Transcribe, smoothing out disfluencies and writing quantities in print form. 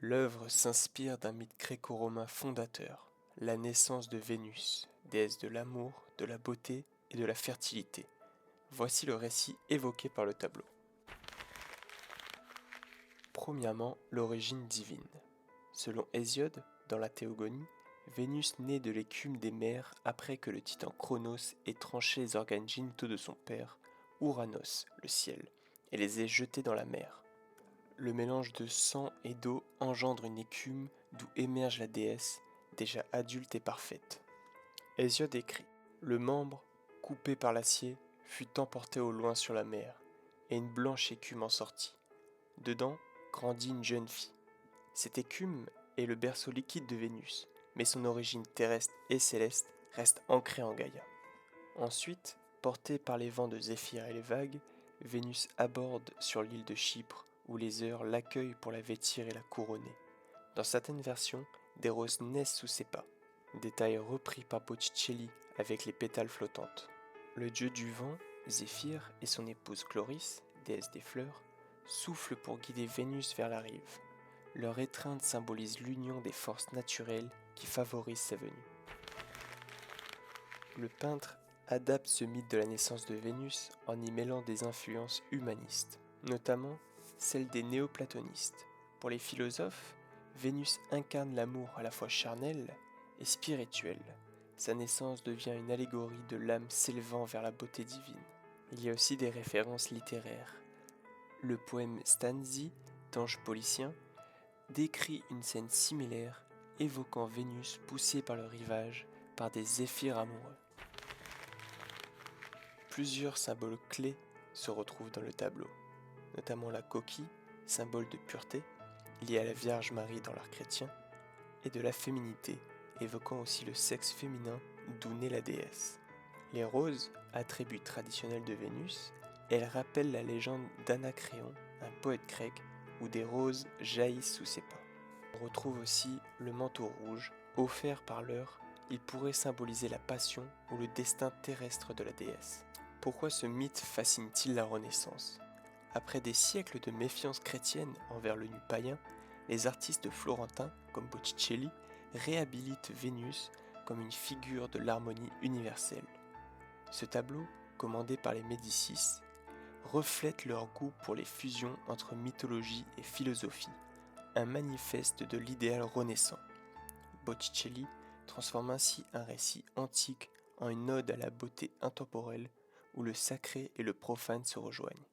L'œuvre s'inspire d'un mythe gréco-romain fondateur, la naissance de Vénus, déesse de l'amour, de la beauté et de la fertilité. Voici le récit évoqué par le tableau. Premièrement, l'origine divine. Selon Hésiode, dans la Théogonie, Vénus naît de l'écume des mers après que le titan Cronos ait tranché les organes génitaux de son père, Ouranos, le ciel, et les ait jetés dans la mer. Le mélange de sang et d'eau engendre une écume d'où émerge la déesse, déjà adulte et parfaite. Hésiode écrit : Le membre, coupé par l'acier, fut emporté au loin sur la mer, et une blanche écume en sortit. Dedans grandit une jeune fille. Cette écume est le berceau liquide de Vénus, mais son origine terrestre et céleste reste ancrée en Gaïa. Ensuite, portée par les vents de Zéphyr et les vagues, Vénus aborde sur l'île de Chypre, où les heures l'accueillent pour la vêtir et la couronner. Dans certaines versions, des roses naissent sous ses pas, détail repris par Botticelli avec les pétales flottantes. Le dieu du vent, Zéphyr, et son épouse Chloris, déesse des fleurs, soufflent pour guider Vénus vers la rive. Leur étreinte symbolise l'union des forces naturelles qui favorisent sa venue. Le peintre adapte ce mythe de la naissance de Vénus en y mêlant des influences humanistes, notamment celles des néoplatonistes. Pour les philosophes, Vénus incarne l'amour à la fois charnel et spirituel. Sa naissance devient une allégorie de l'âme s'élevant vers la beauté divine. Il y a aussi des références littéraires. Le poème Stanzi d'Ange Policien décrit une scène similaire évoquant Vénus poussée par le rivage par des zéphyrs amoureux. Plusieurs symboles clés se retrouvent dans le tableau, notamment la coquille, symbole de pureté, liée à la Vierge Marie dans l'art chrétien, et de la féminité, évoquant aussi le sexe féminin d'où naît la déesse. Les roses, attribut traditionnel de Vénus, elles rappellent la légende d'Anacréon, un poète grec, où des roses jaillissent sous ses pas. On retrouve aussi le manteau rouge, offert par l'heure, il pourrait symboliser la passion ou le destin terrestre de la déesse. Pourquoi ce mythe fascine-t-il la Renaissance ? Après des siècles de méfiance chrétienne envers le nu païen, les artistes florentins, comme Botticelli, réhabilitent Vénus comme une figure de l'harmonie universelle. Ce tableau, commandé par les Médicis, reflète leur goût pour les fusions entre mythologie et philosophie, un manifeste de l'idéal renaissant. Botticelli transforme ainsi un récit antique en une ode à la beauté intemporelle où le sacré et le profane se rejoignent.